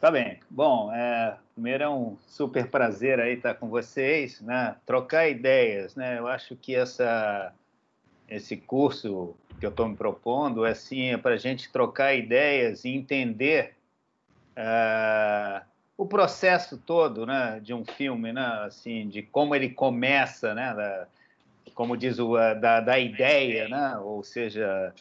Tá bem. Bom, primeiro é um super prazer aí estar com vocês, né? Trocar ideias, né? Eu acho que esse curso que eu estou me propondo é para a gente trocar ideias e entender o processo todo, né, de um filme, né? Assim, de como ele começa, né? Como diz da ideia, né? Ou seja,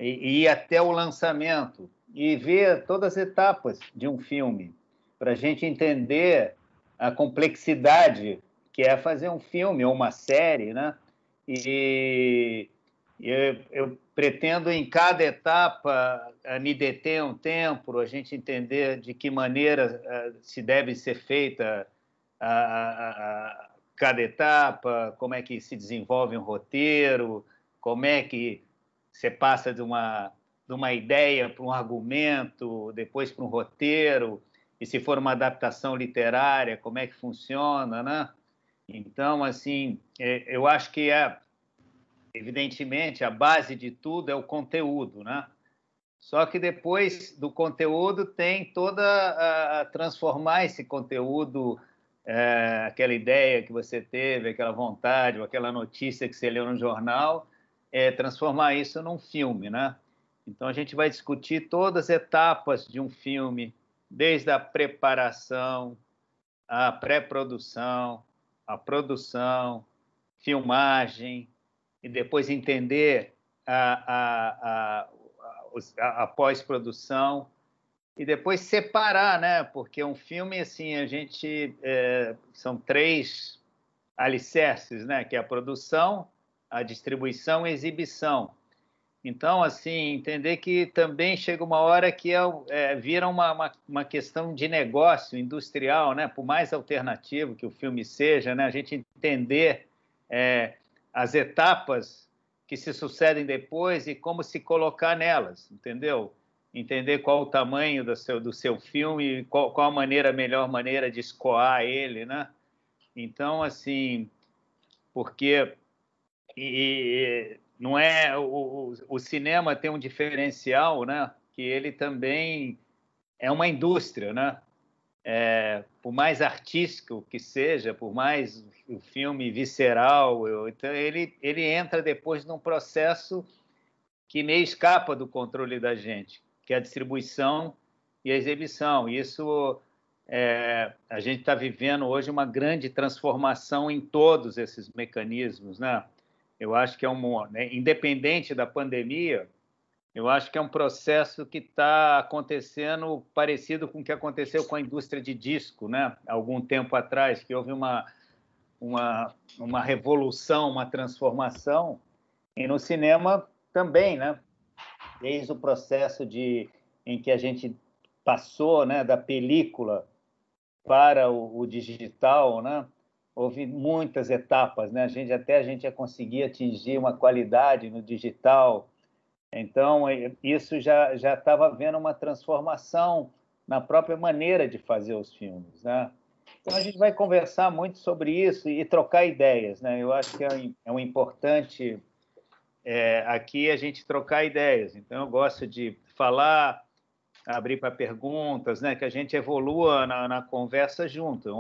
e ir até o lançamento e ver todas as etapas de um filme, para a gente entender a complexidade que é fazer um filme ou uma série, né? E eu pretendo, em cada etapa, me deter um tempo, a gente entender de que maneira se deve ser feita cada etapa, como é que se desenvolve um roteiro, como é que você passa de uma ideia para um argumento, depois para um roteiro, e se for uma adaptação literária, como é que funciona, né? Então, assim, eu acho que evidentemente, a base de tudo é o conteúdo, né? Só que depois do conteúdo tem toda transformar esse conteúdo, aquela ideia que você teve, aquela vontade, ou aquela notícia que você leu no jornal, transformar isso num filme, né? Então a gente vai discutir todas as etapas de um filme, desde a preparação, a pré-produção, a produção, filmagem, e depois entender a pós-produção, e depois separar, né? Porque um filme, assim, são três alicerces, né? Que é a produção, a distribuição e a exibição. Então, assim, entender que também chega uma hora que vira uma questão de negócio industrial, né? Por mais alternativo que o filme seja, né? A gente entender as etapas que se sucedem depois e como se colocar nelas, entendeu? Entender qual o tamanho do seu filme, qual a melhor maneira de escoar ele, né? Então, assim, porque não é o cinema tem um diferencial, né? Que ele também é uma indústria, né? Por mais artístico que seja, por mais o filme visceral, então ele entra depois num processo que meio escapa do controle da gente, que é a distribuição e a exibição. Isso a gente está vivendo hoje uma grande transformação em todos esses mecanismos, né? Eu acho que né, independente da pandemia, eu acho que é um processo que está acontecendo parecido com o que aconteceu com a indústria de disco, né? Algum tempo atrás, que houve uma revolução, uma transformação, e no cinema também, né? Desde o processo em que a gente passou, né, da película para o digital, né? Houve muitas etapas, né? A gente já conseguia atingir uma qualidade no digital. Então, isso já estava havendo uma transformação na própria maneira de fazer os filmes, né? Então, a gente vai conversar muito sobre isso e trocar ideias, né? Eu acho que é um importante aqui a gente trocar ideias. Então, eu gosto de falar, abrir para perguntas, né? Que a gente evolua na conversa junto.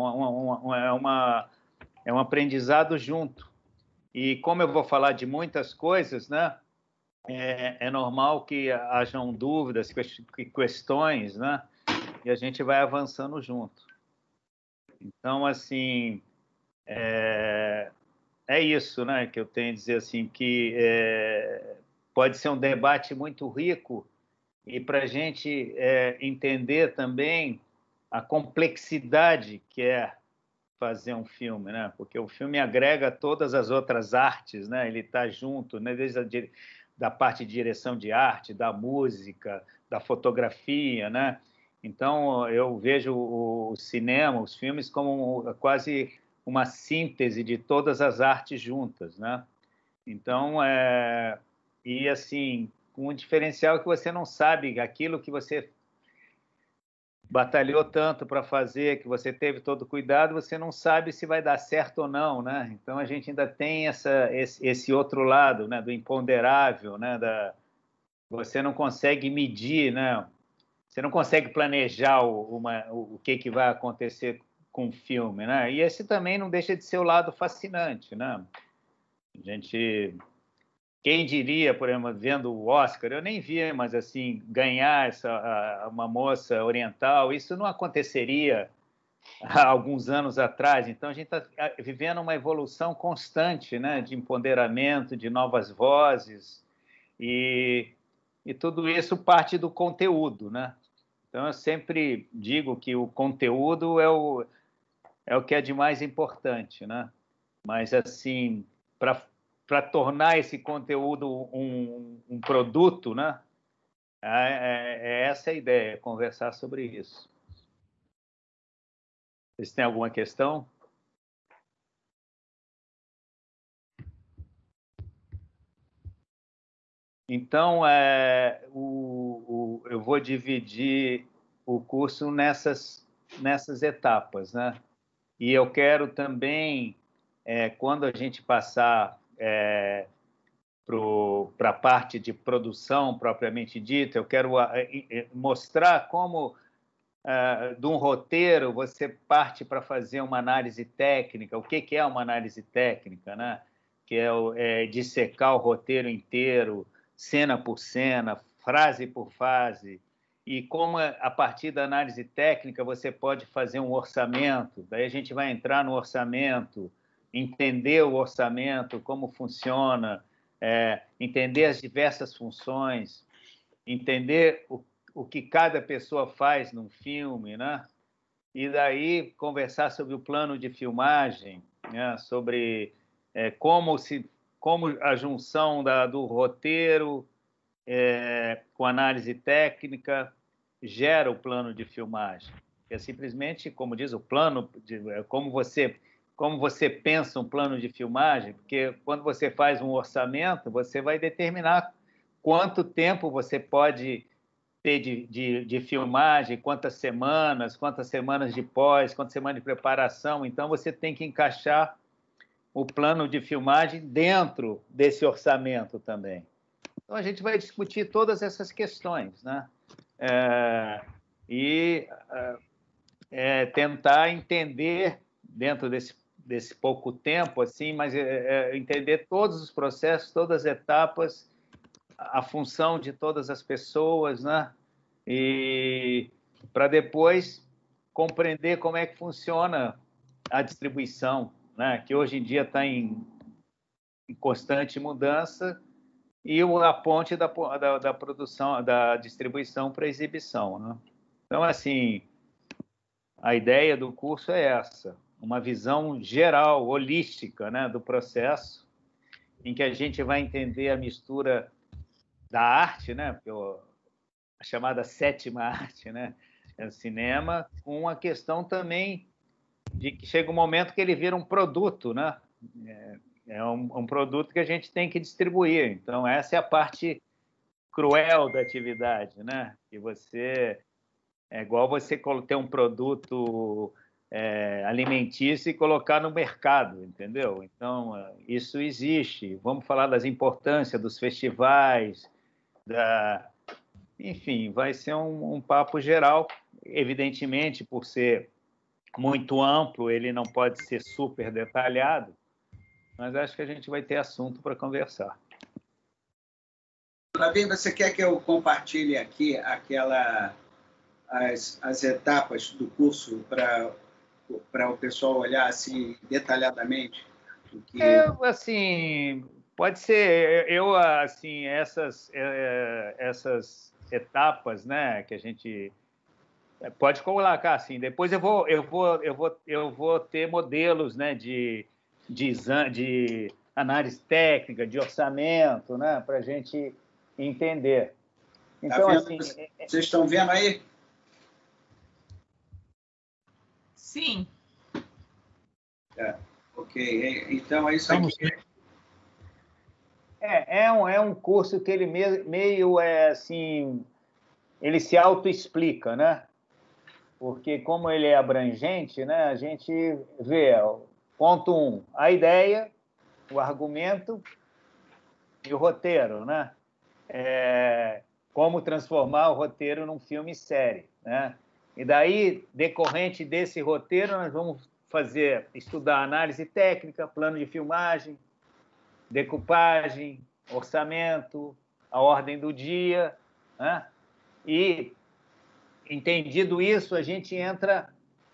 É um aprendizado junto. E como eu vou falar de muitas coisas, né? É normal que hajam dúvidas, questões, né? E a gente vai avançando junto. Então, assim, é isso, né? Que eu tenho a dizer assim, que pode ser um debate muito rico e para a gente entender também a complexidade que é fazer um filme, né? Porque o filme agrega todas as outras artes, né? Ele está junto, né? Desde da parte de direção de arte, da música, da fotografia, né? Então eu vejo o cinema, os filmes como quase uma síntese de todas as artes juntas, né? Então e assim com um diferencial que você não sabe aquilo que você batalhou tanto para fazer, que você teve todo o cuidado, você não sabe se vai dar certo ou não, né? Então a gente ainda tem esse outro lado, né, do imponderável, né, você não consegue medir, né, você não consegue planejar o que vai acontecer com o filme, né? E esse também não deixa de ser o lado fascinante, né? A gente, quem diria, por exemplo, vendo o Oscar, eu nem vi, mas assim, ganhar uma moça oriental, isso não aconteceria há alguns anos atrás. Então, a gente está vivendo uma evolução constante, né, de empoderamento, de novas vozes, e tudo isso parte do conteúdo, né? Então, eu sempre digo que o conteúdo é o que é de mais importante, né? Mas, assim, para tornar esse conteúdo um produto, né? É essa a ideia, conversar sobre isso. Vocês têm alguma questão? Então, eu vou dividir o curso nessas etapas, né? E eu quero também, quando a gente passar para a parte de produção propriamente dita, eu quero mostrar como, de um roteiro, você parte para fazer uma análise técnica. O que é uma análise técnica, né? Que é dissecar o roteiro inteiro, cena por cena, frase por frase, e como a partir da análise técnica você pode fazer um orçamento. Daí a gente vai entrar no orçamento, entender o orçamento, como funciona, entender as diversas funções, entender o que cada pessoa faz num filme, né? E daí conversar sobre o plano de filmagem, né? Sobre como a junção do roteiro com análise técnica gera o plano de filmagem. É simplesmente, como diz o plano, como você pensa um plano de filmagem, porque quando você faz um orçamento, você vai determinar quanto tempo você pode ter de filmagem, quantas semanas de pós, quantas semanas de preparação. Então, você tem que encaixar o plano de filmagem dentro desse orçamento também. Então, a gente vai discutir todas essas questões, né? E tentar entender, dentro desse pouco tempo, assim, mas entender todos os processos, todas as etapas, a função de todas as pessoas, né? E para depois compreender como é que funciona a distribuição, né? Que hoje em dia está em constante mudança, e a ponte da produção, da distribuição para exibição, né? Então, assim, a ideia do curso é essa, uma visão geral, holística, né, do processo, em que a gente vai entender a mistura da arte, né, a chamada sétima arte, né, é o cinema, com a questão também de que chega um momento que ele vira um produto, né? É um produto que a gente tem que distribuir. Então, essa é a parte cruel da atividade, né? Que é igual você ter um produto alimentício e colocar no mercado, entendeu? Então, isso existe. Vamos falar das importâncias dos festivais, enfim, vai ser um papo geral. Evidentemente, por ser muito amplo, ele não pode ser super detalhado, mas acho que a gente vai ter assunto para conversar. Flavio, você quer que eu compartilhe aqui as etapas do curso para o pessoal olhar assim detalhadamente? Assim, pode ser. Assim, essas etapas, né, que a gente pode colocar assim. Depois eu vou ter modelos, né, de análise técnica, de orçamento, né, para a gente entender. Então, tá assim, vocês estão vendo aí? Sim. Ok. Então é isso aqui. É um curso que ele meio assim, ele se autoexplica, né? Porque como ele é abrangente, né, a gente vê, ponto 1, a ideia, o argumento e o roteiro, né? como transformar o roteiro num filme-série, né? E daí, decorrente desse roteiro, nós vamos estudar análise técnica, plano de filmagem, decupagem, orçamento, a ordem do dia, né? E, entendido isso, a gente entra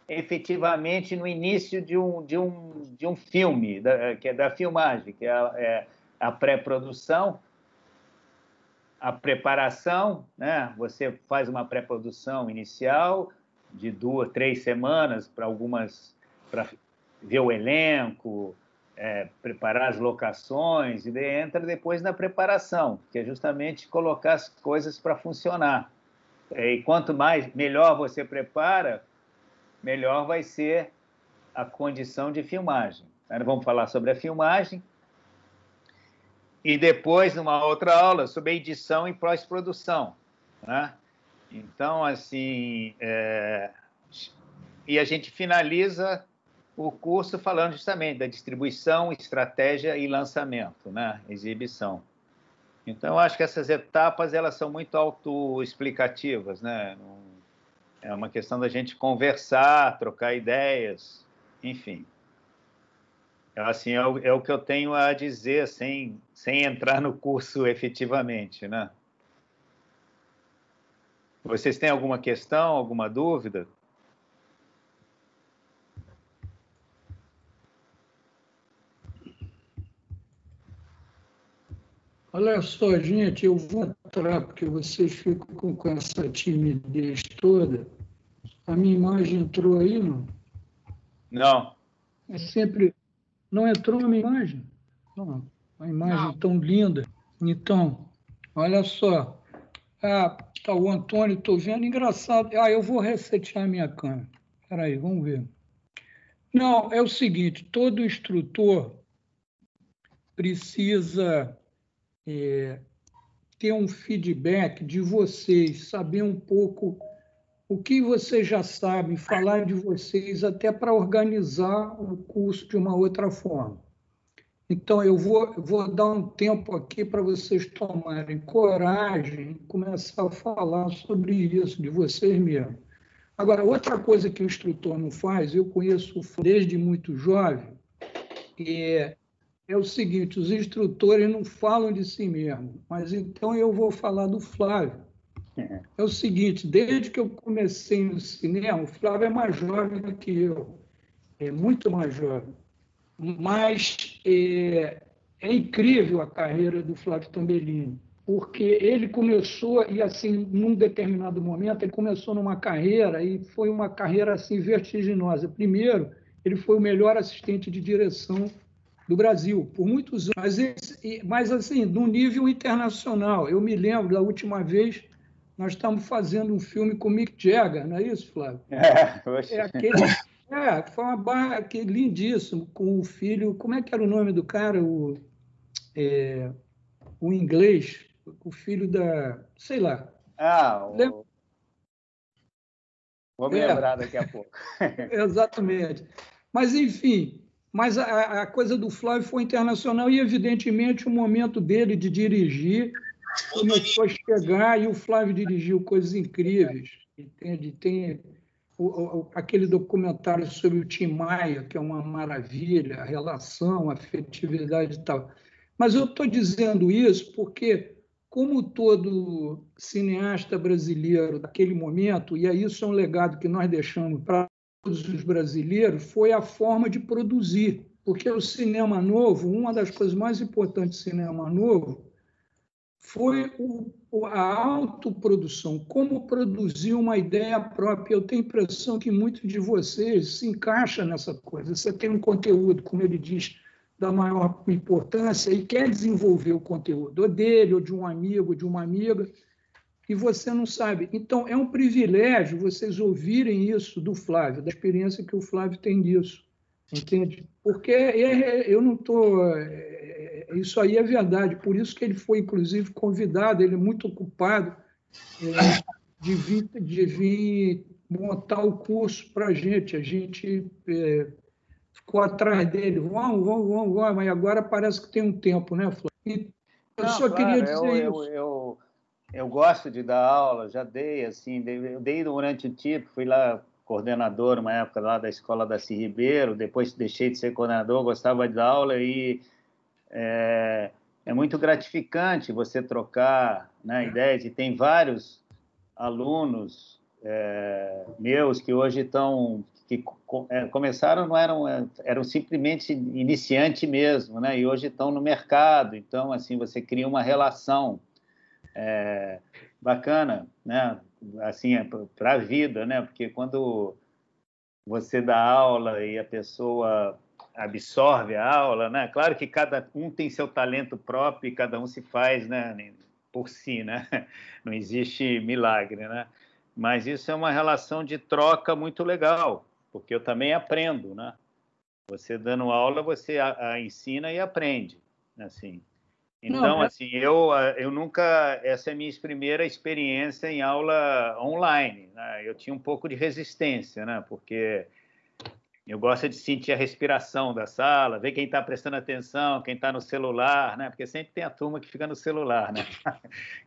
efetivamente no início de um filme, que é da filmagem, que é a pré-produção, a preparação, né? Você faz uma pré-produção inicial de 2, 3 semanas para ver o elenco, preparar as locações, e daí entra depois na preparação, que é justamente colocar as coisas para funcionar. E quanto melhor você prepara, melhor vai ser a condição de filmagem. Vamos falar sobre a filmagem e depois, numa outra aula, sobre a edição e pós-produção, né? Então, assim, e a gente finaliza o curso falando justamente da distribuição, estratégia e lançamento, né? Exibição. Então, eu acho que essas etapas elas são muito autoexplicativas, né? É uma questão da gente conversar, trocar ideias, enfim. Assim, é o que eu tenho a dizer sem entrar no curso efetivamente, né? Vocês têm alguma questão, alguma dúvida? Olha só, gente, eu vou entrar, porque vocês ficam com essa timidez toda. A minha imagem entrou aí, não? Não. É sempre... Não entrou a minha imagem? Não, a imagem Não. tão linda. Então, olha só. Tá o Antônio, estou vendo. Engraçado. Eu vou resetear a minha câmera. Espera aí, vamos ver. Não, é o seguinte, todo instrutor precisa ter um feedback de vocês, saber um pouco o que vocês já sabem, falar de vocês, até para organizar o curso de uma outra forma. Então, eu vou dar um tempo aqui para vocês tomarem coragem e começar a falar sobre isso, de vocês mesmos. Agora, outra coisa que o instrutor não faz, eu conheço desde muito jovem, é o seguinte, os instrutores não falam de si mesmos, mas então eu vou falar do Flávio. É o seguinte, desde que eu comecei no cinema, o Flávio é mais jovem do que eu, é muito mais jovem, mas é incrível a carreira do Flávio Tambellini, porque ele começou, e assim, num determinado momento, ele começou numa carreira, e foi uma carreira assim vertiginosa. Primeiro, ele foi o melhor assistente de direção do Brasil, por muitos anos, mas assim, num nível internacional. Eu me lembro da última vez, nós estávamos fazendo um filme com Mick Jagger, não é isso, Flávio? Foi uma barra lindíssimo, com o filho, como é que era o nome do cara? O inglês, o filho da, sei lá. Vou me lembrar daqui a pouco. Exatamente. Mas, enfim, a coisa do Flávio foi internacional e, evidentemente, o momento dele de dirigir começou a chegar e o Flávio dirigiu coisas incríveis, entende? Tem aquele documentário sobre o Tim Maia, que é uma maravilha, a relação, a afetividade e tal. Mas eu estou dizendo isso porque, como todo cineasta brasileiro daquele momento, e isso é um legado que nós deixamos para todos os brasileiros, foi a forma de produzir. Porque o cinema novo, uma das coisas mais importantes do cinema novo, foi a autoprodução, como produzir uma ideia própria. Eu tenho a impressão que muitos de vocês se encaixam nessa coisa. Você tem um conteúdo, como ele diz, da maior importância e quer desenvolver o conteúdo, ou dele, ou de um amigo, ou de uma amiga, e você não sabe. Então, é um privilégio vocês ouvirem isso do Flávio, da experiência que o Flávio tem disso, entende? Porque eu não estou... Isso aí é verdade, por isso que ele foi, inclusive, convidado, ele é muito ocupado de vir montar o curso para a gente ficou atrás dele, vamos, mas agora parece que tem um tempo, né, Flávio? Eu só queria dizer isso. eu gosto de dar aula, já dei, assim, eu dei durante um tempo, fui lá coordenador uma época lá da Escola Darcy Ribeiro, depois deixei de ser coordenador, gostava de dar aula e é muito gratificante você trocar, né, ideias, e tem vários alunos meus que hoje estão, começaram, não eram simplesmente iniciante mesmo, né, e hoje estão no mercado, então, assim, você cria uma relação bacana, né, assim, para a vida, né, porque quando você dá aula e a pessoa absorve a aula, né? Claro que cada um tem seu talento próprio e cada um se faz, né, por si, né? Não existe milagre, né? Mas isso é uma relação de troca muito legal, porque eu também aprendo, né? Você dando aula, você ensina e aprende, assim. Então, assim, eu nunca... Essa é a minha primeira experiência em aula online, né? Eu tinha um pouco de resistência, né? Porque eu gosto de sentir a respiração da sala, ver quem está prestando atenção, quem está no celular, né? Porque sempre tem a turma que fica no celular, né?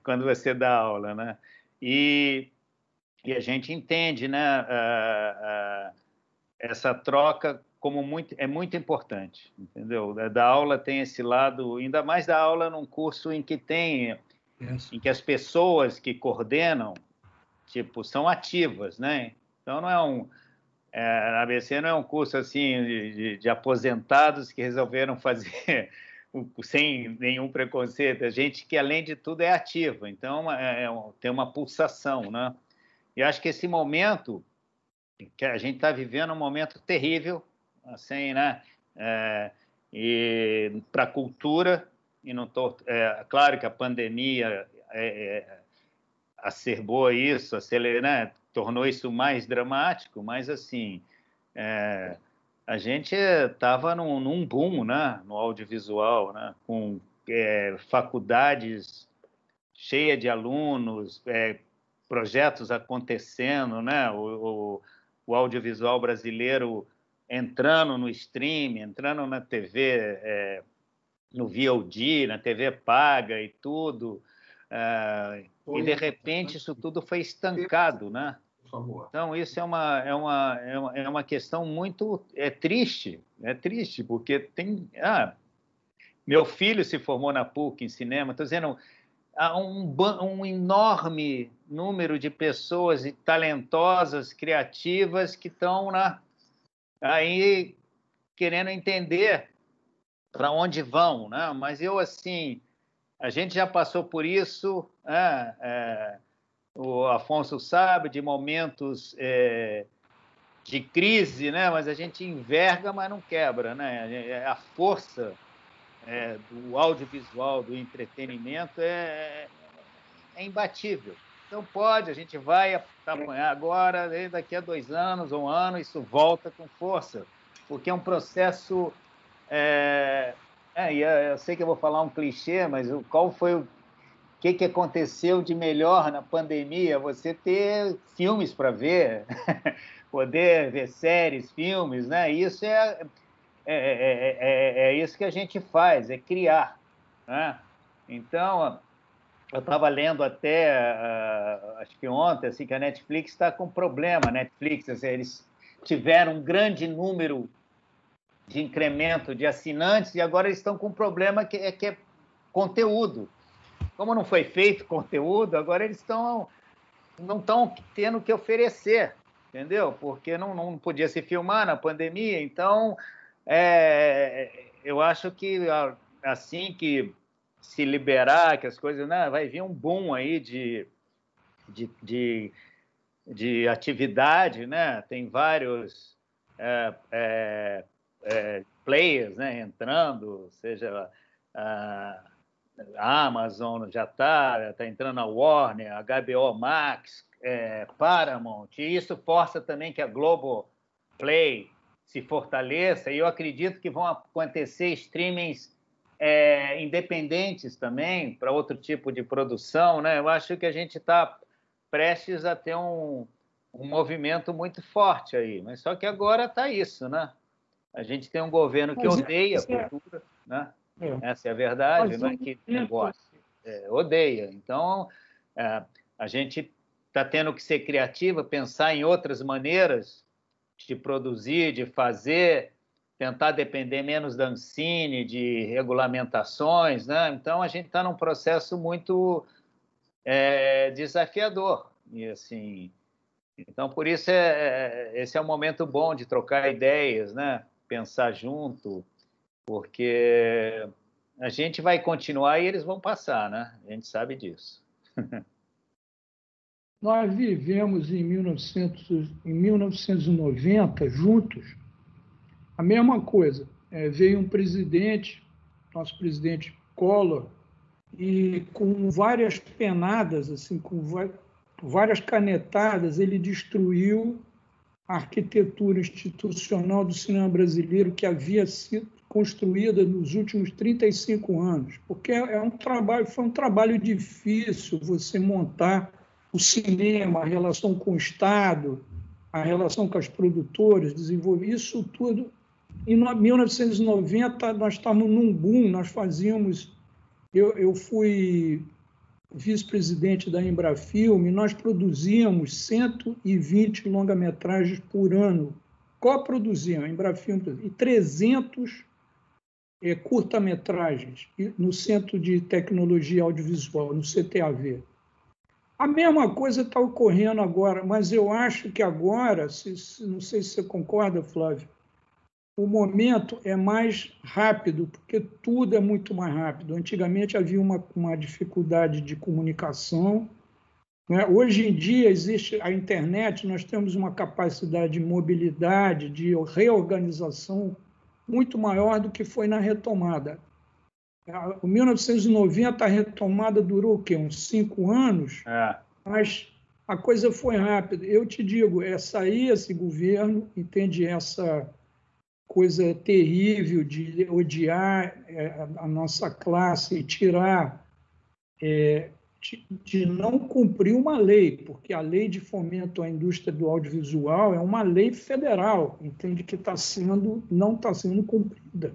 Quando você dá aula, né? E a gente entende, né? Essa troca como é muito importante, entendeu? Da aula tem esse lado, ainda mais da aula num curso em que em que as pessoas que coordenam, tipo, são ativas, né? Então não a ABC não é um curso assim de aposentados que resolveram fazer sem nenhum preconceito, é gente que além de tudo é ativa, então tem uma pulsação, né? E acho que esse momento que a gente está vivendo é um momento terrível, assim, né? E para a cultura, e não tô, claro que a pandemia acerbou isso, né? Tornou isso mais dramático, mas assim, a gente estava num boom, né? No audiovisual, né? Com faculdades cheias de alunos, projetos acontecendo, né? O audiovisual brasileiro entrando no streaming, entrando na TV, no VOD, na TV paga e tudo. E, de repente, isso tudo foi estancado, né? Então, isso é uma questão muito triste, porque tem... meu filho se formou na PUC em cinema, estou dizendo, há um enorme número de pessoas talentosas, criativas, que estão aí querendo entender para onde vão, né? Mas eu, assim, a gente já passou por isso, o Afonso sabe, de momentos de crise, né? Mas a gente enverga, mas não quebra, né? A força do audiovisual, do entretenimento é imbatível. Então a gente vai apanhar agora, daqui a 2 anos ou 1 ano, isso volta com força, porque é um processo... eu sei que eu vou falar um clichê, mas qual foi o que aconteceu de melhor na pandemia? Você ter filmes para ver, poder ver séries, filmes, né? Isso é isso que a gente faz, é criar, né? Então, eu estava lendo até, acho que ontem, assim, que a Netflix está com problema. A Netflix, assim, eles tiveram um grande número de incremento de assinantes e agora eles estão com um problema que é conteúdo. Como não foi feito conteúdo, agora eles não estão tendo o que oferecer, entendeu? Porque não podia se filmar na pandemia. Então, eu acho que assim que se liberar, que as coisas... Né, vai vir um boom aí de atividade, né? Tem vários players, né, entrando, seja a Amazon já está entrando, a Warner, a HBO Max, Paramount, e isso força também que a Globoplay se fortaleça, e eu acredito que vão acontecer streamings independentes também, para outro tipo de produção, né? Eu acho que a gente está prestes a ter um movimento muito forte aí, mas só que agora está isso, né? A gente tem um governo que odeia a cultura, né? Essa é a verdade, não é que negócio, odeia. Então, A gente está tendo que ser criativa, pensar em outras maneiras de produzir, de fazer, tentar depender menos da Ancine, de regulamentações, né? Então, a gente está num processo muito desafiador. E, assim, então, por isso, esse é um momento bom de trocar ideias, né? Pensar junto, porque a gente vai continuar e eles vão passar, né? A gente sabe disso. Nós vivemos em 1990 juntos a mesma coisa. Veio um presidente, nosso presidente Collor, e com várias penadas, assim, com várias canetadas, ele destruiu a arquitetura institucional do cinema brasileiro que havia sido construída nos últimos 35 anos, porque foi um trabalho difícil você montar o cinema, a relação com o Estado, a relação com as produtoras, desenvolver isso tudo. Em 1990, nós estávamos num boom, nós fazíamos... Eu fui vice-presidente da Embrafilme, nós produzíamos 120 longa-metragens por ano, coproduzíamos, a Embrafilme, e 300 curta-metragens no Centro de Tecnologia Audiovisual, no CTAV. A mesma coisa está ocorrendo agora, mas eu acho que agora, não sei se você concorda, Flávio, o momento é mais rápido, porque tudo é muito mais rápido. Antigamente havia uma dificuldade de comunicação, né? Hoje em dia existe a internet, nós temos uma capacidade de mobilidade, de reorganização muito maior do que foi na retomada. Em 1990, a retomada durou o quê? Uns 5 anos, mas a coisa foi rápida. Eu te digo, sair esse governo, entende, essa coisa terrível de odiar a nossa classe e tirar, de não cumprir uma lei, porque a lei de fomento à indústria do audiovisual é uma lei federal, entende, que não está sendo cumprida.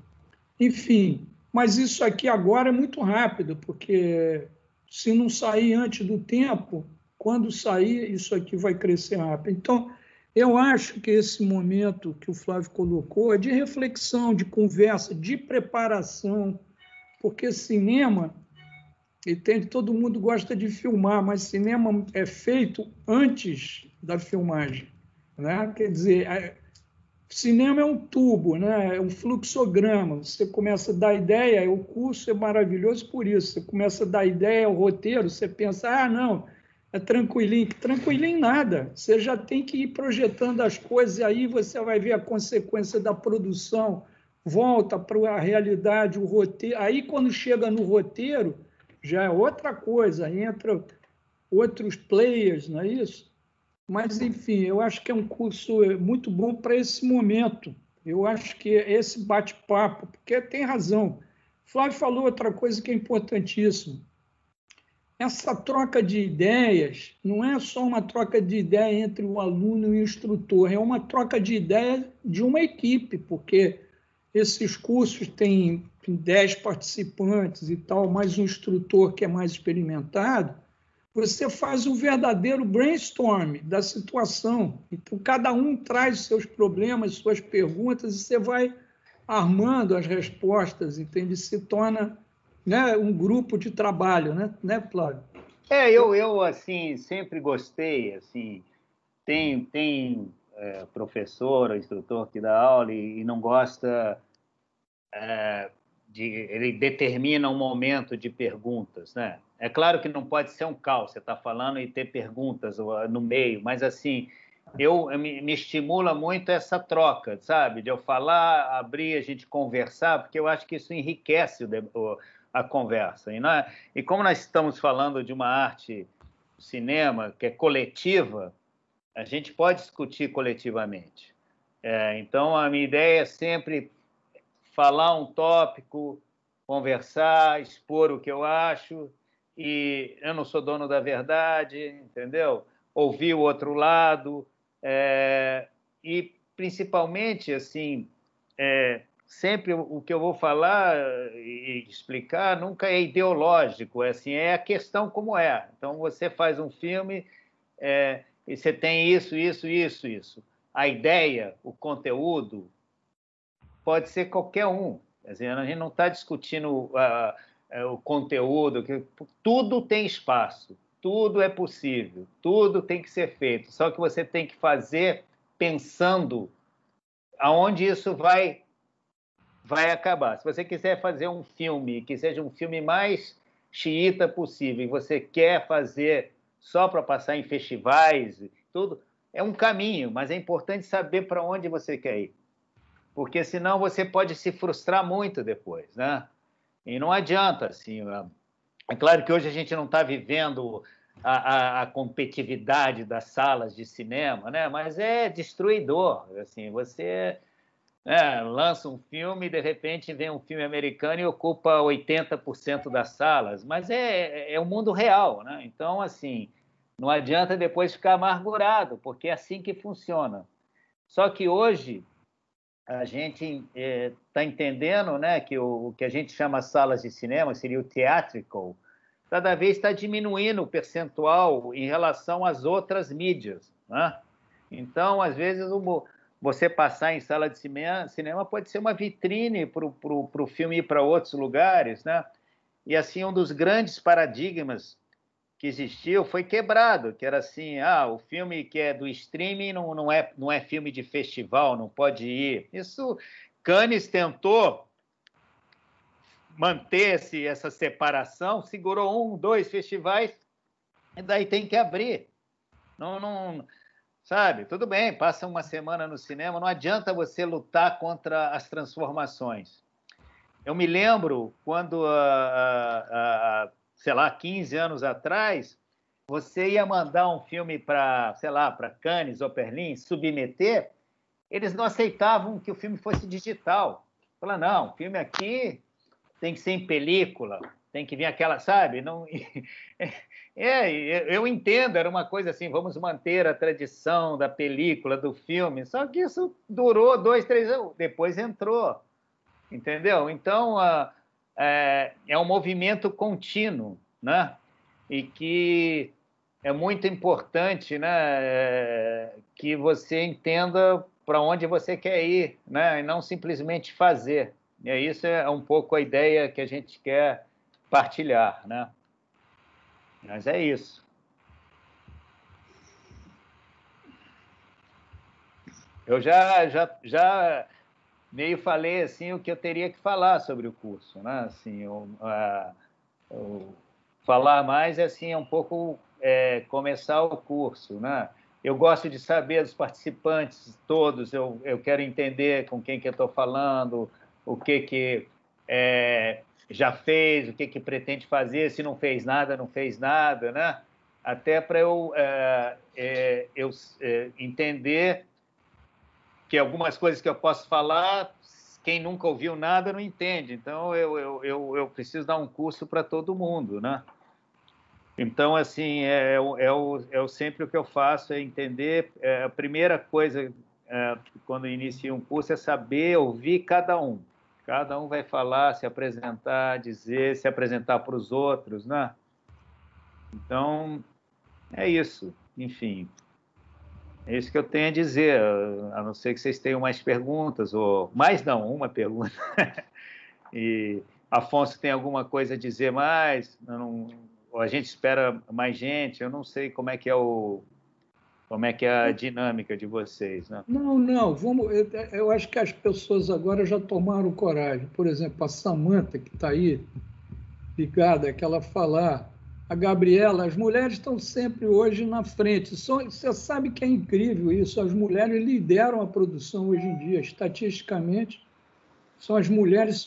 Enfim, mas isso aqui agora é muito rápido, porque se não sair antes do tempo, quando sair, isso aqui vai crescer rápido. Então, eu acho que esse momento que o Flávio colocou é de reflexão, de conversa, de preparação, porque cinema, entende, todo mundo gosta de filmar, mas cinema é feito antes da filmagem, né? Quer dizer, cinema é um tubo, né? É um fluxograma. Você começa a dar ideia, o curso é maravilhoso por isso. Você começa a dar ideia, o roteiro, você pensa, não, é tranquilinho. Tranquilinho nada. Você já tem que ir projetando as coisas, e aí você vai ver a consequência da produção, volta para a realidade, o roteiro. Aí, quando chega no roteiro, já é outra coisa, entra outros players, não é isso? Mas, enfim, eu acho que é um curso muito bom para esse momento. Eu acho que esse bate-papo, porque tem razão. Flávio falou outra coisa que é importantíssima. Essa troca de ideias não é só uma troca de ideia entre o aluno e o instrutor, é uma troca de ideia de uma equipe, porque esses cursos têm 10 participantes e tal, mais um instrutor que é mais experimentado. Você faz um verdadeiro brainstorm da situação. Então, cada um traz seus problemas, suas perguntas, e você vai armando as respostas, entende? Se torna, né, um grupo de trabalho, né, Flávio? Eu assim, sempre gostei, assim, tem professor, instrutor que dá aula e não gosta, ele determina um momento de perguntas, né? É claro que não pode ser um caos, você está falando e ter perguntas no meio, mas assim, me estimula muito essa troca, sabe? De eu falar, abrir, a gente conversar, porque eu acho que isso enriquece a conversa. E como nós estamos falando de uma arte, cinema, que é coletiva, a gente pode discutir coletivamente. Então, a minha ideia é sempre falar um tópico, conversar, expor o que eu acho, e eu não sou dono da verdade, entendeu? Ouvir o outro lado, e principalmente, assim, sempre o que eu vou falar e explicar nunca é ideológico, assim, é a questão como é. Então, você faz um filme e você tem isso, isso, isso, isso. A ideia, o conteúdo, pode ser qualquer um. Quer dizer, a gente não está discutindo o conteúdo, que tudo tem espaço, tudo é possível, tudo tem que ser feito, só que você tem que fazer pensando aonde isso vai acabar. Se você quiser fazer um filme que seja um filme mais xiita possível, e você quer fazer só para passar em festivais, tudo, é um caminho, mas é importante saber para onde você quer ir, porque senão você pode se frustrar muito depois, né? E não adianta, assim. É claro que hoje a gente não está vivendo a competitividade das salas de cinema, né? Mas é destruidor, assim, você lança um filme e, de repente, vem um filme americano e ocupa 80% das salas, mas é o mundo real, né? Então, assim, não adianta depois ficar amargurado, porque é assim que funciona. Só que hoje a gente está entendendo, né, que o que a gente chama salas de cinema, seria o theatrical, cada vez está diminuindo o percentual em relação às outras mídias, né? Então, às vezes, você passar em sala de cinema pode ser uma vitrine para o filme ir para outros lugares, né? E, assim, um dos grandes paradigmas que existiu foi quebrado, que era assim, o filme que é do streaming não é filme de festival, não pode ir. Isso, Cannes tentou manter essa separação, segurou 1, 2 festivais, e daí tem que abrir. Não, sabe? Tudo bem, passa uma semana no cinema, não adianta você lutar contra as transformações. Eu me lembro quando, sei lá, 15 anos atrás, você ia mandar um filme para, sei lá, para Cannes ou Berlim, submeter, eles não aceitavam que o filme fosse digital. Falaram, não, o filme aqui tem que ser em película, tem que vir aquela, sabe? Não... eu entendo, era uma coisa assim, vamos manter a tradição da película, do filme, só que isso durou 2, 3 anos, depois entrou, entendeu? Então, é um movimento contínuo, né? E que é muito importante, né, que você entenda para onde você quer ir, né, e não simplesmente fazer. E isso é um pouco a ideia que a gente quer partilhar, né? Mas é isso. Eu já meio falei assim o que eu teria que falar sobre o curso, né? Assim, falar mais assim é um pouco começar o curso, né? Eu gosto de saber dos participantes todos, eu quero entender com quem que eu estou falando, o que já fez, o que pretende fazer, se não fez nada, não fez nada, né? Até para eu entender que algumas coisas que eu posso falar, quem nunca ouviu nada não entende. Então, eu preciso dar um curso para todo mundo, né? Então, assim, sempre o que eu faço é entender. A primeira coisa, quando inicio um curso, é saber ouvir cada um. Cada um vai falar, se apresentar, dizer, se apresentar para os outros, né? Então, é isso. Enfim, é isso que eu tenho a dizer, a não ser que vocês tenham mais perguntas, ou mais não, uma pergunta. E Afonso tem alguma coisa a dizer mais? Ou a gente espera mais gente? Eu não sei como é que é a dinâmica de vocês, né? Não, vamos. Eu acho que as pessoas agora já tomaram coragem. Por exemplo, a Samanta, que está aí ligada, que ela falar. A Gabriela, as mulheres estão sempre hoje na frente. Você sabe que é incrível isso. As mulheres lideram a produção hoje em dia. Estatisticamente, são as mulheres.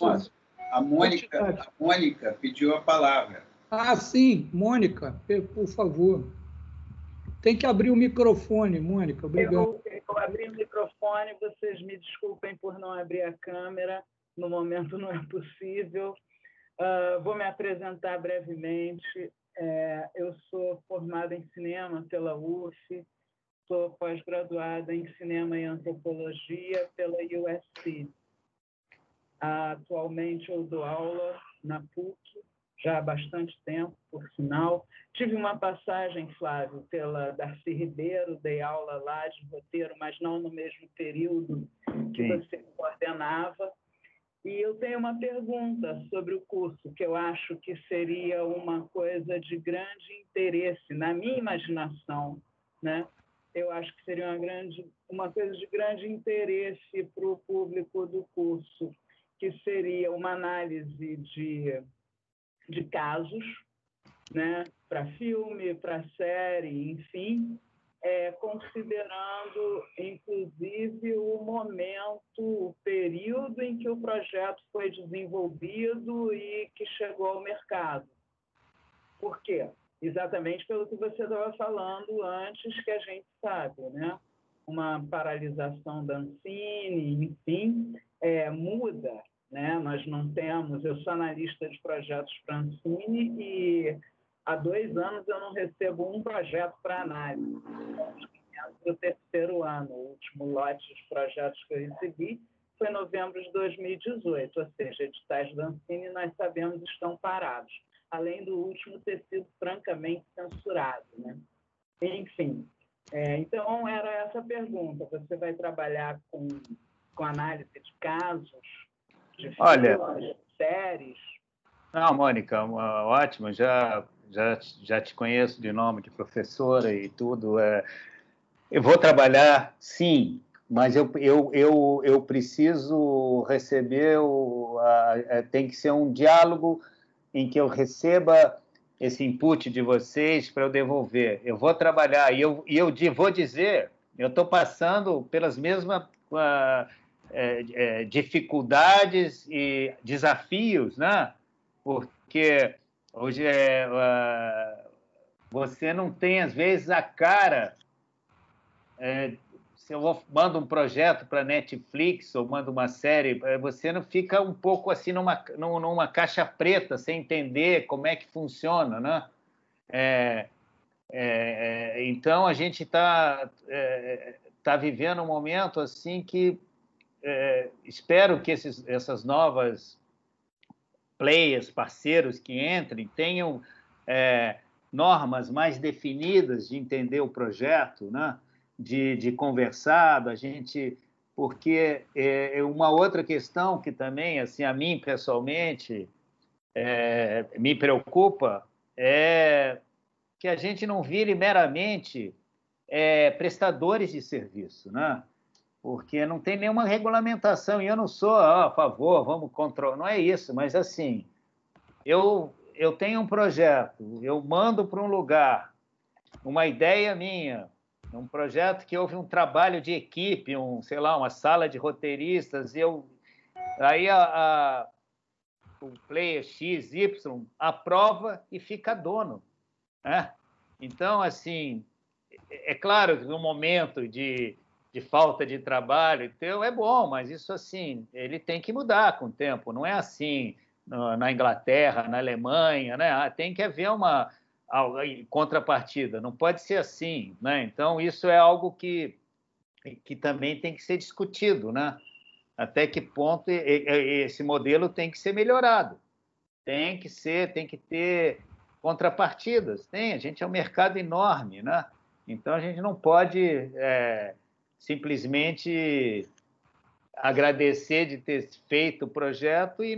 A Mônica pediu a palavra. Sim, Mônica, por favor. Tem que abrir o microfone, Mônica. Obrigado. Eu abri o microfone, vocês me desculpem por não abrir a câmera. No momento não é possível. Vou me apresentar brevemente. Eu sou formada em cinema pela UF, sou pós-graduada em cinema e antropologia pela USC. Atualmente eu dou aula na PUC, já há bastante tempo, por sinal. Tive uma passagem, Flávio, pela Darcy Ribeiro, dei aula lá de roteiro, mas não no mesmo período que você coordenava. E eu tenho uma pergunta sobre o curso, que eu acho que seria uma coisa de grande interesse, na minha imaginação, né? Eu acho que seria uma coisa de grande interesse para o público do curso, que seria uma análise de casos, né? Para filme, para série, enfim, considerando, inclusive, o momento, o período em que o projeto foi desenvolvido e que chegou ao mercado. Por quê? Exatamente pelo que você estava falando antes, que a gente sabe, né? Uma paralisação da Ancine, enfim, muda, né? Nós não temos... Eu sou analista de projetos para a Ancine e há 2 anos eu não recebo um projeto para análise. No terceiro ano, o último lote de projetos que eu recebi foi em novembro de 2018, ou seja, editais da Ancine, nós sabemos, estão parados, além do último ter sido francamente censurado, né? Enfim, então era essa a pergunta. Você vai trabalhar com análise de casos, de filmes, séries? Não, Mônica, ótimo, já te conheço de nome de professora e tudo. Eu vou trabalhar, sim, mas eu preciso receber, tem que ser um diálogo em que eu receba esse input de vocês para eu devolver. Eu vou trabalhar e eu vou dizer, eu estou passando pelas mesmas dificuldades e desafios, né? Porque hoje você não tem, às vezes, a cara. Se eu mando um projeto para Netflix ou mando uma série, você não fica um pouco assim numa caixa preta, sem entender como é que funciona, né? Então, a gente está vivendo um momento assim que espero que essas novas players, parceiros que entrem, tenham normas mais definidas de entender o projeto, né? De conversar, da gente... Porque uma outra questão que também, assim, a mim, pessoalmente, me preocupa é que a gente não vire meramente prestadores de serviço, né? Porque não tem nenhuma regulamentação, e eu não sou a favor, vamos controlar, não é isso, mas assim, eu tenho um projeto, eu mando para um lugar, uma ideia minha, um projeto que houve um trabalho de equipe, sei lá, uma sala de roteiristas, aí o player XY aprova e fica dono, né? Então, assim, é claro que no momento de falta de trabalho, então é bom, mas isso, assim, ele tem que mudar com o tempo, não é assim na Inglaterra, na Alemanha, né? Tem que haver uma contrapartida, não pode ser assim, né? Então, isso é algo que também tem que ser discutido, né? Até que ponto esse modelo tem que ser melhorado, tem que ter contrapartidas, a gente é um mercado enorme, né? Então, a gente não pode simplesmente agradecer de ter feito o projeto e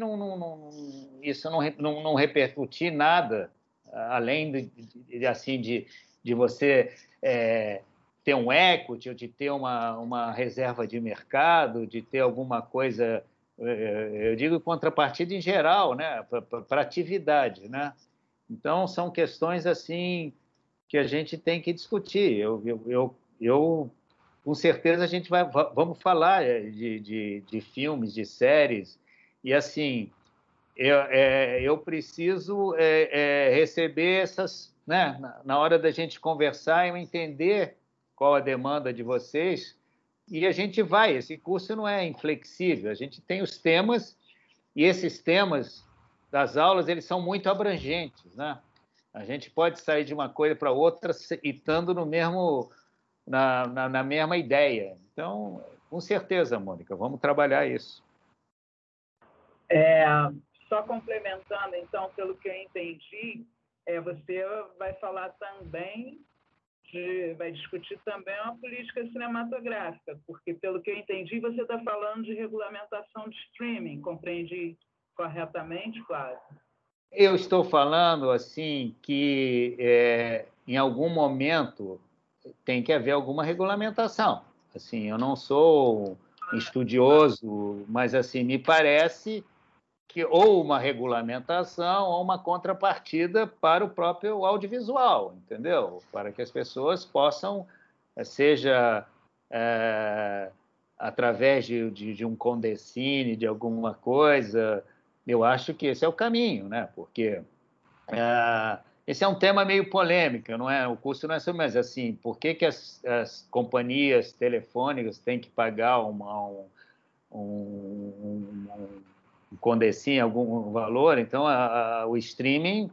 isso não repercutir nada, além de você ter um equity, ou de ter uma reserva de mercado, de ter alguma coisa, eu digo contrapartida em geral, né, para atividade, né? Então, são questões assim que a gente tem que discutir. Com certeza, a gente vamos falar de filmes, de séries, e assim, eu preciso receber essas, né, na hora da gente conversar, eu entender qual a demanda de vocês, e a gente vai. Esse curso não é inflexível, a gente tem os temas, e esses temas das aulas, eles são muito abrangentes, né? A gente pode sair de uma coisa para outra e estando na mesma ideia. Então, com certeza, Mônica, vamos trabalhar isso. Só complementando, então, pelo que eu entendi, você vai falar também vai discutir também uma política cinematográfica, porque, pelo que eu entendi, você está falando de regulamentação de streaming. Compreendi corretamente, Flávio? Eu estou falando assim que em algum momento tem que haver alguma regulamentação. Assim, eu não sou estudioso, mas assim me parece que ou uma regulamentação ou uma contrapartida para o próprio audiovisual, entendeu? Para que as pessoas possam, seja através de um Condecine, de alguma coisa, eu acho que esse é o caminho, né? Porque esse é um tema meio polêmico, não é? O custo não é só, mas assim, por que as companhias telefônicas têm que pagar um Condecine, algum valor? Então, o streaming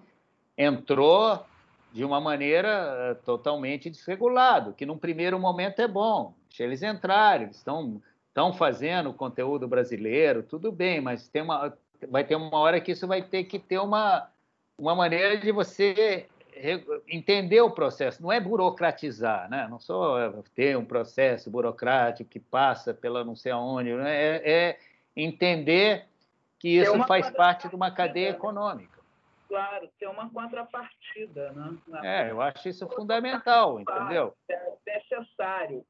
entrou de uma maneira totalmente desregulado, que num primeiro momento é bom. Deixa eles entrarem, eles estão fazendo conteúdo brasileiro, tudo bem, mas vai ter uma hora que isso vai ter que ter uma maneira de você entender o processo. Não é burocratizar, né? Não só ter um processo burocrático que passa pela não sei aonde, né? É entender que isso faz parte de uma cadeia econômica. Claro, ter uma contrapartida, né? Eu acho isso fundamental, entendeu? É necessário.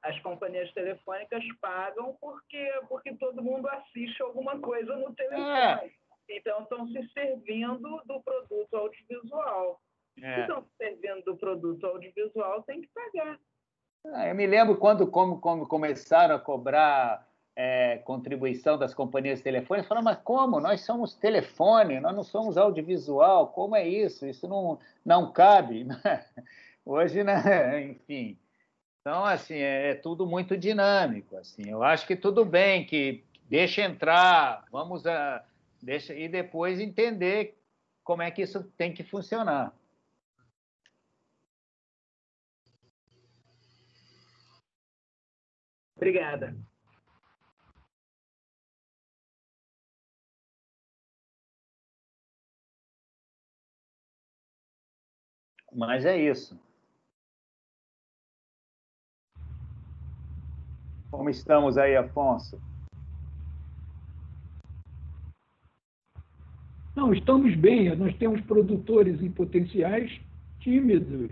As companhias telefônicas pagam porque todo mundo assiste alguma coisa no telefone. Então, estão se servindo do produto audiovisual. Se estão se servindo do produto audiovisual, tem que pagar. Eu me lembro quando começaram a cobrar contribuição das companhias telefônicas, falaram, mas como? Nós somos telefone, nós não somos audiovisual, como é isso? Isso não cabe. Né? Hoje, né? Enfim. Então, assim, é tudo muito dinâmico. Assim. Eu acho que tudo bem, que deixa entrar, deixa e depois entender como é que isso tem que funcionar. Obrigada. Mas é isso. Como estamos aí, Afonso? Não, estamos bem. Nós temos produtores em potenciais tímidos.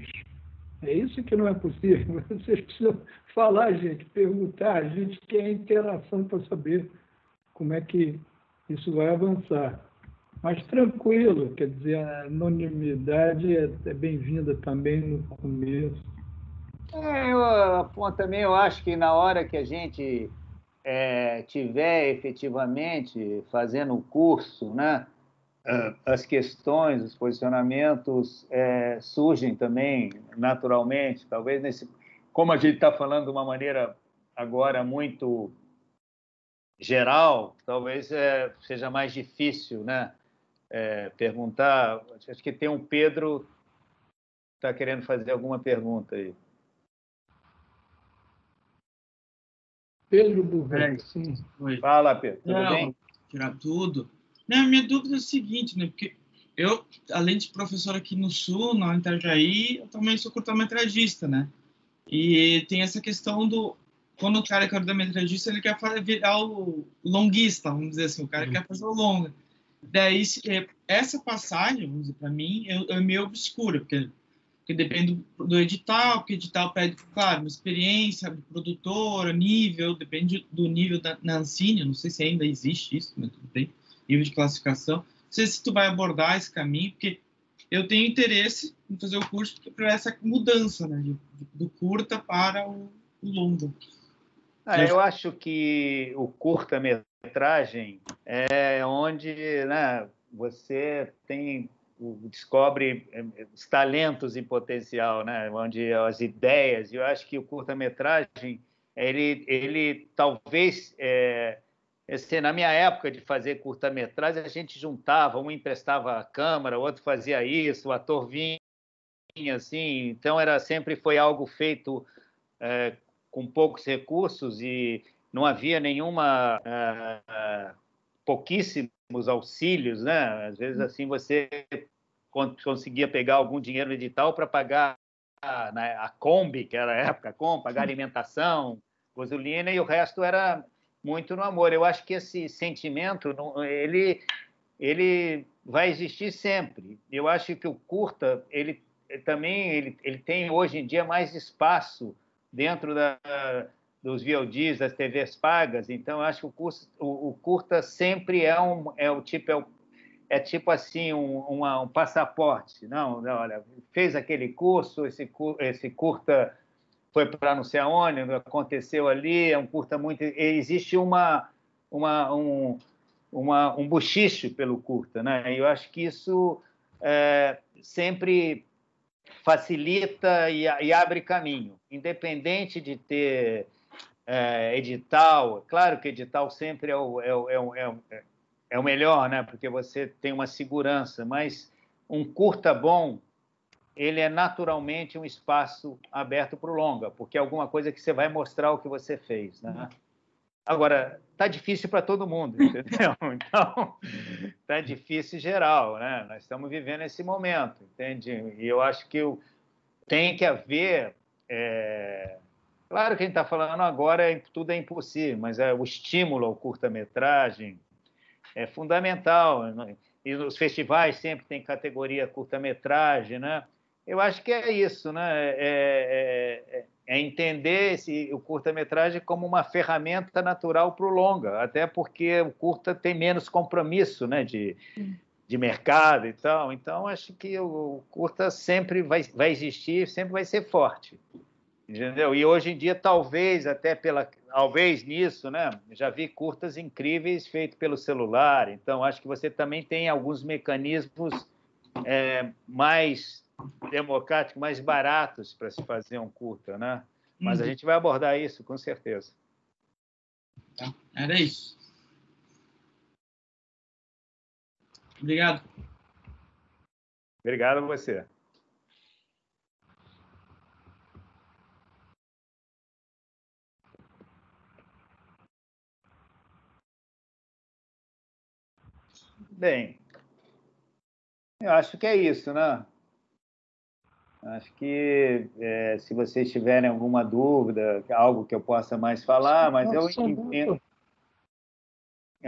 É isso que não é possível. Vocês precisam falar, gente, perguntar. A gente quer interação para saber como é que isso vai avançar. Mas tranquilo, quer dizer, a anonimidade é bem-vinda também no começo. Também eu acho que na hora que a gente tiver efetivamente fazendo o curso, né, as questões, os posicionamentos surgem também naturalmente. Talvez como a gente está falando de uma maneira agora muito geral, talvez seja mais difícil, né, perguntar. Acho que tem um Pedro que está querendo fazer alguma pergunta aí. Pedro Burrell, sim. Oi. Fala, Pedro, tudo bem? Tirar tudo. Não, minha dúvida é o seguinte, né? Porque eu, além de professor aqui no Sul, na Itajaí, eu também sou curta-metragista, né? E tem essa questão quando o cara é curta-metragista, ele quer virar o longuista, vamos dizer assim, o cara quer fazer o longa. Daí, essa passagem, vamos dizer, para mim, é meio obscura, porque depende do edital, porque o edital pede, claro, uma experiência de produtora, nível, depende do nível na Ancine, não sei se ainda existe isso, mas tudo bem, nível de classificação. Não sei se tu vai abordar esse caminho, porque eu tenho interesse em fazer o curso para essa mudança, né, do curta para o longo. Eu acho que o curta-metragem é onde, né, você descobre os talentos em potencial, né, onde as ideias. Eu acho que o curta-metragem, ele talvez na minha época de fazer curta-metragem, a gente juntava, um emprestava a câmera, o outro fazia isso, o ator vinha assim, então sempre foi algo feito com poucos recursos e não havia nenhuma pouquíssimos auxílios, né? Às vezes assim você conseguia pegar algum dinheiro no edital para pagar a Kombi, que era a época Kombi, pagar alimentação, gasolina, e o resto era muito no amor. Eu acho que esse sentimento, ele vai existir sempre. Eu acho que o curta, ele tem hoje em dia mais espaço dentro dos VODs, das TVs pagas. Então, eu acho que o curta sempre é tipo assim um passaporte. Não, olha, fez aquele curso, esse curta foi para não sei aonde, aconteceu ali, é um curta muito. Existe um bochicho pelo curta, né? E eu acho que isso sempre facilita e abre caminho, independente de ter edital. Claro que edital sempre é o melhor, né? Porque você tem uma segurança, mas um curta bom, ele é naturalmente um espaço aberto para o longa, porque é alguma coisa que você vai mostrar o que você fez, né? Agora, está difícil para todo mundo, entendeu? Então, está difícil em geral, né? Nós estamos vivendo esse momento, entende? E eu acho que tem que haver... Claro que a gente está falando agora, tudo é impossível, mas o estímulo ao curta-metragem é fundamental, né? E os festivais sempre têm categoria curta-metragem, né? Eu acho que é isso, né? É entender o curta-metragem como uma ferramenta natural para o longa, até porque o curta tem menos compromisso, né, de mercado e tal. Então, acho que o curta sempre vai existir, sempre vai ser forte, entendeu? E hoje em dia, talvez nisso, né? Já vi curtas incríveis feitos pelo celular. Então, acho que você também tem alguns mecanismos mais democráticos, mais baratos para se fazer um curta, né? Mas a gente vai abordar isso, com certeza. Tá. Era isso. Obrigado. Obrigado a você. Bem, eu acho que é isso, né? Acho que se vocês tiverem alguma dúvida, algo que eu possa mais falar, mas eu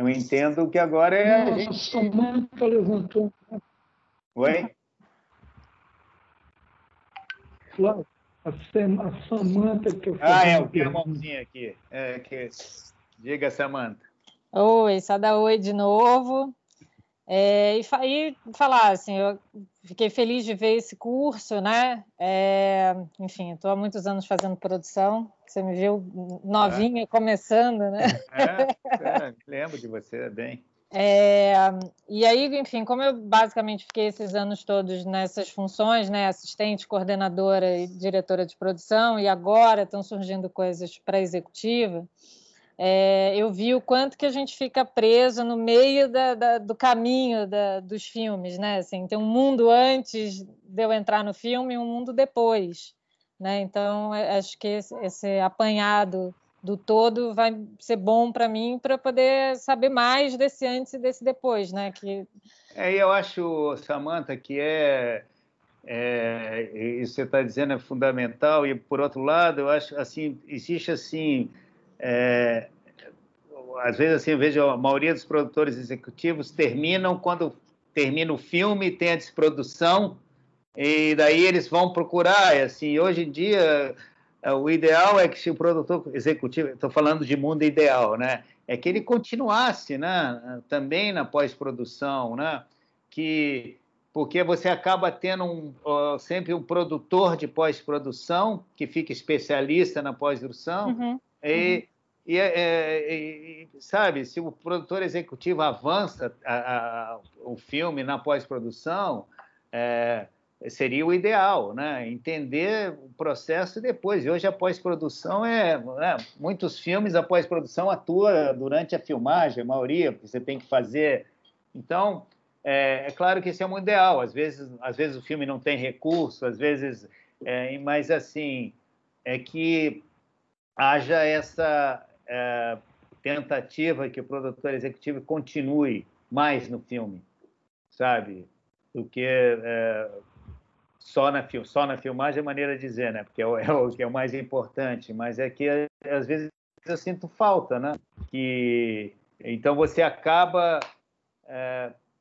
entendo que agora a gente... Samanta levantou. Oi? Flávio, a Samanta que eu eu tenho a mãozinha aqui. Diga, Samanta. Oi, Sada, oi de novo. E falar, assim, eu fiquei feliz de ver esse curso, né? Enfim, estou há muitos anos fazendo produção, você me viu novinha, começando, né? Lembro de você bem. E aí, enfim, como eu basicamente fiquei esses anos todos nessas funções, né? Assistente, coordenadora e diretora de produção, e agora estão surgindo coisas para executiva, eu vi o quanto que a gente fica preso no meio do caminho dos filmes, né? Assim, tem um mundo antes de eu entrar no filme e um mundo depois, né? Então, acho que esse apanhado do todo vai ser bom para mim, para poder saber mais desse antes e desse depois, né? Eu acho, Samanta, que isso que você está dizendo é fundamental, e por outro lado, eu acho assim, existe assim, às vezes assim, eu vejo a maioria dos produtores executivos terminam quando termina o filme, tem a desprodução, e daí eles vão procurar, assim, hoje em dia o ideal é que se o produtor executivo, estou falando de mundo ideal, né, é que ele continuasse, né, também na pós-produção, né, porque você acaba tendo sempre um produtor de pós-produção que fica especialista na pós-produção, sabe, se o produtor executivo avança o filme na pós-produção, seria o ideal, né? Entender o processo depois. E hoje a pós-produção muitos filmes a pós-produção atua durante a filmagem, a maioria, porque você tem que fazer. Então, é claro que esse é um ideal. Às vezes o filme não tem recurso, às vezes, mas assim é que haja tentativa que o produtor executivo continue mais no filme, sabe? Do que só na filmagem é maneira de dizer, né? Porque é o que é o mais importante, mas é que às vezes eu sinto falta, né? Então você acaba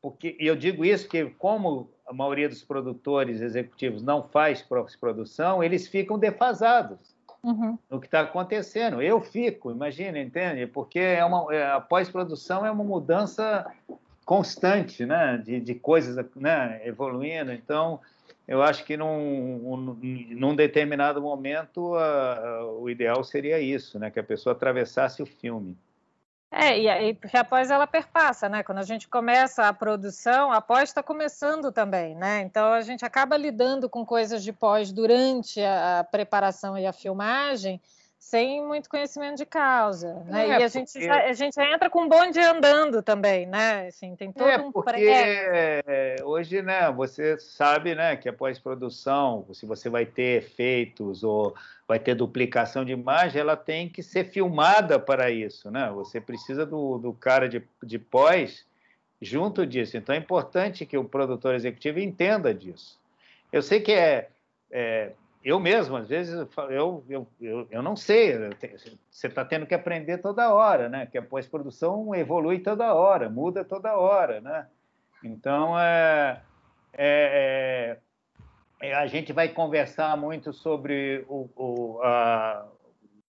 porque eu digo isso porque como a maioria dos produtores executivos não faz pós-produção, eles ficam defasados no que está acontecendo. Eu fico, imagina, entende? Porque a pós-produção é uma mudança constante, né? De coisas, né? Evoluindo. Então, eu acho que num determinado momento o ideal seria isso, né? Que a pessoa atravessasse o filme. E aí, porque após ela perpassa, né? Quando a gente começa a produção, a pós está começando também, né? Então a gente acaba lidando com coisas de pós durante a preparação e a filmagem sem muito conhecimento de causa, né? E a gente já entra com um bonde andando também, né? Assim, tem todo um hoje, né? Você sabe, né? Que a pós-produção, se você vai ter efeitos ou vai ter duplicação de imagem, ela tem que ser filmada para isso, né? Você precisa do cara de pós junto disso. Então é importante que o produtor executivo entenda disso. Eu sei que eu mesmo, às vezes, eu não sei. Você está tendo que aprender toda hora, né? Que a pós-produção evolui toda hora, muda toda hora, né? Então, a gente vai conversar muito sobre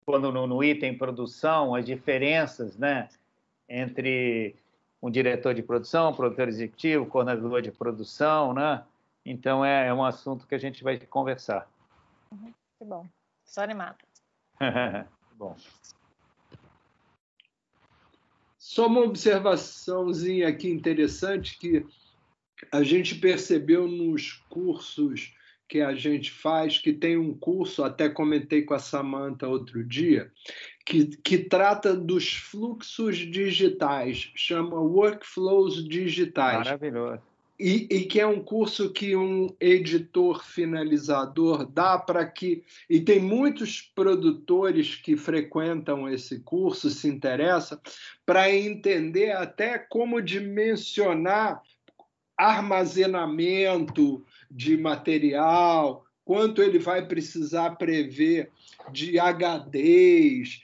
quando no item produção, as diferenças, né? Entre um diretor de produção, um produtor executivo, coordenador de produção, né? Então, é um assunto que a gente vai conversar. Que bom. Só animada. Bom. Só uma observaçãozinha aqui interessante que a gente percebeu nos cursos que a gente faz, que tem um curso, até comentei com a Samantha outro dia, que trata dos fluxos digitais, chama Workflows Digitais. Maravilhoso. E que é um curso que um editor finalizador dá para que... E tem muitos produtores que frequentam esse curso, se interessam, para entender até como dimensionar armazenamento de material, quanto ele vai precisar prever de HDs,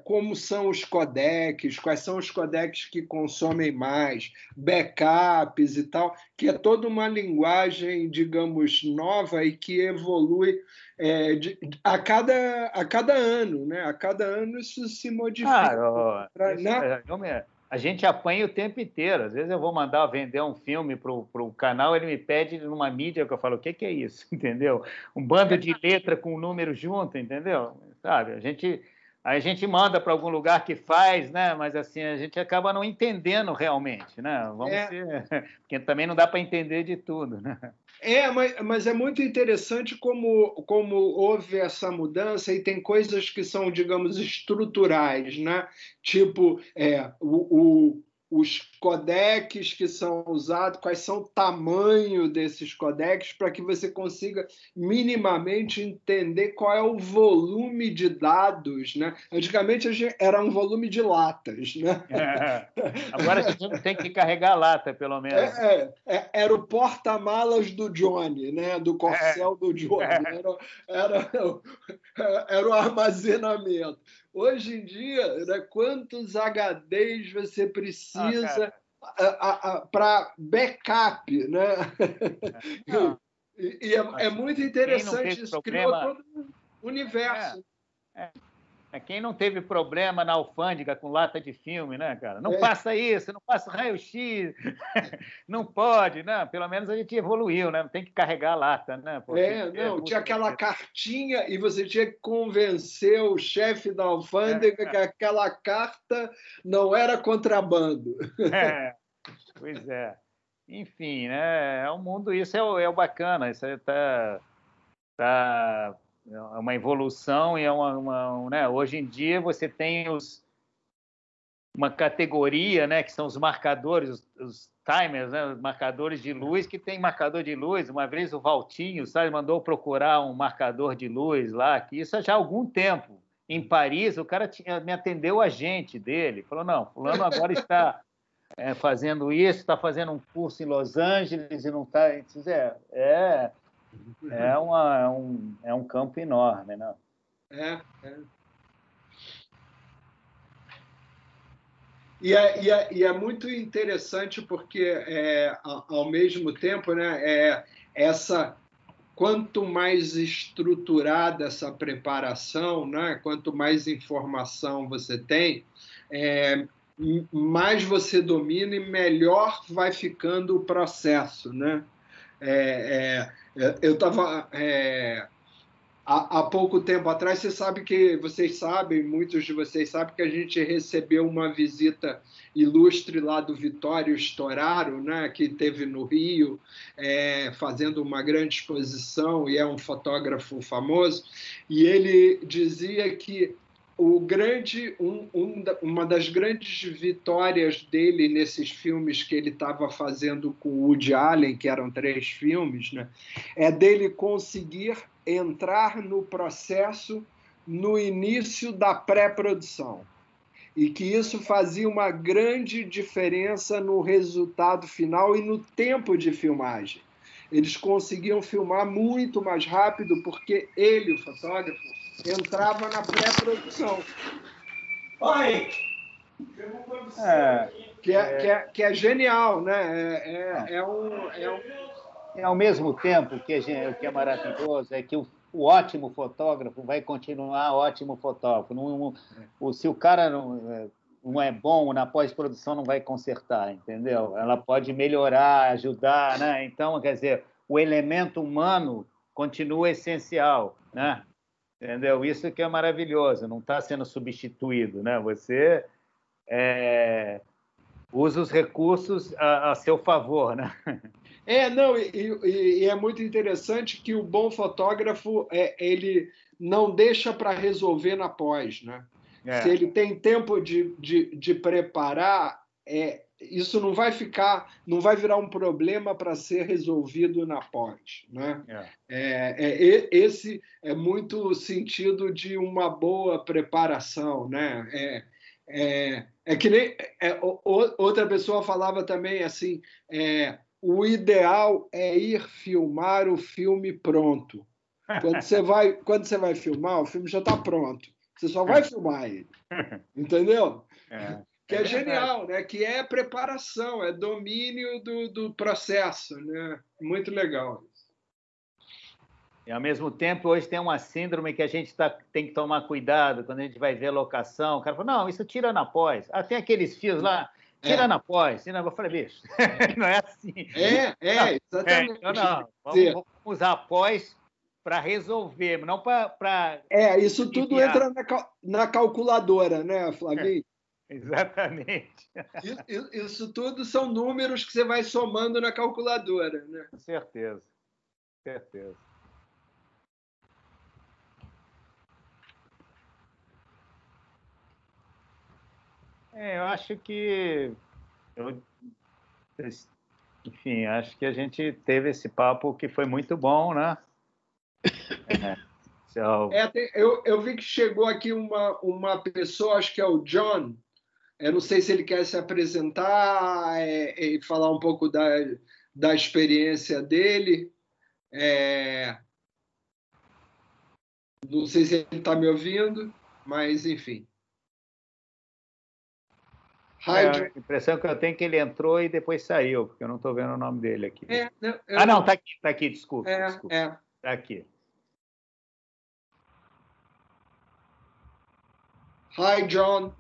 como são os codecs, quais são os codecs que consomem mais, backups e tal, que é toda uma linguagem, digamos, nova e que evolui a cada ano, né? A cada ano isso se modifica. A gente apanha o tempo inteiro. Às vezes eu vou mandar vender um filme para o canal, ele me pede numa mídia que eu falo, o que é isso? Entendeu? Um bando de letra com um número junto, entendeu? Sabe? A gente manda para algum lugar que faz, né? Mas assim, a gente acaba não entendendo realmente, né? Porque também não dá para entender de tudo, né? Mas é muito interessante como houve essa mudança e tem coisas que são, digamos, estruturais, né? Tipo, os codecs que são usados, quais são o tamanho desses codecs, para que você consiga minimamente entender qual é o volume de dados, né? Antigamente era um volume de latas, né? Agora a gente não tem que carregar lata, pelo menos. Era o porta-malas do Johnny, né? Do corcel do Johnny. Era o armazenamento. Hoje em dia, né, quantos HDs você precisa para backup, né? E é muito interessante isso, criou todo um universo. Quem não teve problema na alfândega com lata de filme, né, cara? Não faça isso, não faça raio-x, não pode, né? Pelo menos a gente evoluiu, né? Não tem que carregar a lata, né? Tinha aquela cartinha e você tinha que convencer o chefe da alfândega que aquela carta não era contrabando. Pois é. Enfim, né? É um mundo, isso é o bacana, isso tá é uma evolução e né? Hoje em dia você tem uma categoria, né? Que são os marcadores, os timers, né? Os marcadores de luz, que tem marcador de luz. Uma vez o Valtinho, sabe, mandou procurar um marcador de luz lá, que isso já há algum tempo em Paris, o cara me atendeu, o agente dele, falou, não, fulano agora está fazendo isso, está fazendo um curso em Los Angeles e não está... É um campo enorme, né? E é muito interessante porque, ao mesmo tempo, né, quanto mais estruturada essa preparação, né, quanto mais informação você tem, mais você domina e melhor vai ficando o processo, né? Eu estava... Há pouco tempo atrás, vocês sabem, muitos de vocês sabem que a gente recebeu uma visita ilustre lá do Vittorio Storaro, né, que esteve no Rio, fazendo uma grande exposição, e é um fotógrafo famoso, e ele dizia que uma das grandes vitórias dele nesses filmes que ele estava fazendo com o Woody Allen, que eram 3 filmes, né, é dele conseguir entrar no processo no início da pré-produção, e que isso fazia uma grande diferença no resultado final e no tempo de filmagem. Eles conseguiam filmar muito mais rápido porque ele, o fotógrafo, entrava na pré-produção. Oi! Que é genial, né? Ao mesmo tempo, o que é maravilhoso é que o ótimo fotógrafo vai continuar ótimo fotógrafo. Se o cara não é bom, na pós-produção não vai consertar, entendeu? Ela pode melhorar, ajudar, né? Então, quer dizer, o elemento humano continua essencial, né? Entendeu? Isso que é maravilhoso, não está sendo substituído, né? Você usa os recursos a seu favor, né? E é muito interessante que o bom fotógrafo, ele não deixa para resolver na pós, né? Se ele tem tempo de preparar, isso não vai virar um problema para ser resolvido na pós, né? Esse é muito o sentido de uma boa preparação, né? Que nem outra pessoa falava também assim, o ideal é ir filmar o filme pronto. Quando você vai filmar, o filme já está pronto. Você só vai filmar ele. Entendeu? Que é genial, né? Que é preparação, é domínio do processo, né? Muito legal. E, ao mesmo tempo, hoje tem uma síndrome que a gente tem que tomar cuidado quando a gente vai ver locação. O cara fala, não, isso tira na pós. Tem aqueles fios lá, tira na pós. Eu falei, bicho, não é assim. Exatamente. Vamos usar a pós para resolver, não para... isso tudo entra na calculadora, né, Flavinho? Exatamente. Isso tudo são números que você vai somando na calculadora, né? Com certeza. Eu acho que... Enfim, acho que a gente teve esse papo que foi muito bom, né? Eu vi que chegou aqui uma pessoa, acho que é o John. Eu não sei se ele quer se apresentar e falar um pouco da experiência dele. Não sei se ele está me ouvindo, mas enfim. A impressão que eu tenho é que ele entrou e depois saiu, porque eu não estou vendo o nome dele aqui. Não, está aqui, desculpa. Está aqui. Hi, John.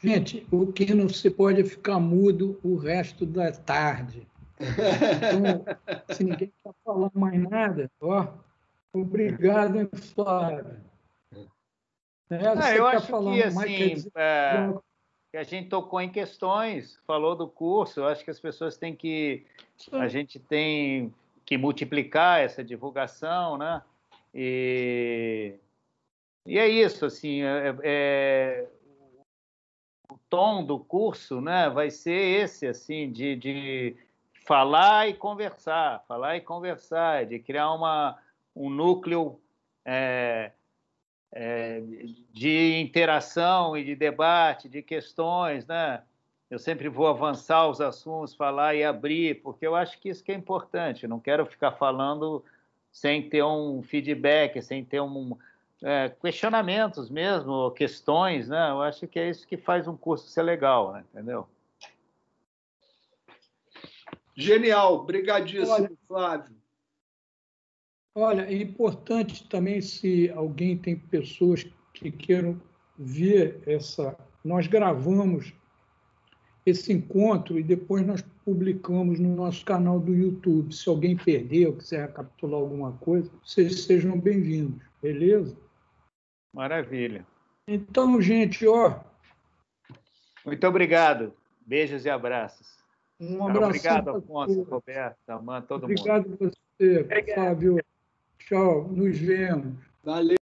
Gente, o que não se pode é ficar mudo o resto da tarde. Então, se ninguém está falando mais nada, obrigado, hein, Flávio. Eu acho que, assim, que a gente tocou em questões, falou do curso, eu acho que as pessoas têm que... A gente tem que multiplicar essa divulgação, né? E é isso, assim, tom do curso, né, vai ser esse, assim, de falar e conversar, de criar um núcleo de interação e de debate, de questões, né? Eu sempre vou avançar os assuntos, falar e abrir, porque eu acho que isso que é importante. Eu não quero ficar falando sem ter um feedback, sem ter questionamentos mesmo, questões, né? Eu acho que é isso que faz um curso ser legal, né? Entendeu? Genial, brigadíssimo, Flávio. Olha, é importante também, se alguém tem pessoas que queiram ver nós gravamos esse encontro e depois nós publicamos no nosso canal do YouTube. Se alguém perdeu, quiser recapitular alguma coisa, vocês sejam bem-vindos, beleza? Maravilha. Então, gente, ó. Muito obrigado. Beijos e abraços. Um abraço. Obrigado, Afonso, Roberto, Amanda, todo mundo. Obrigado a você, Flávio. Tchau, nos vemos. Valeu.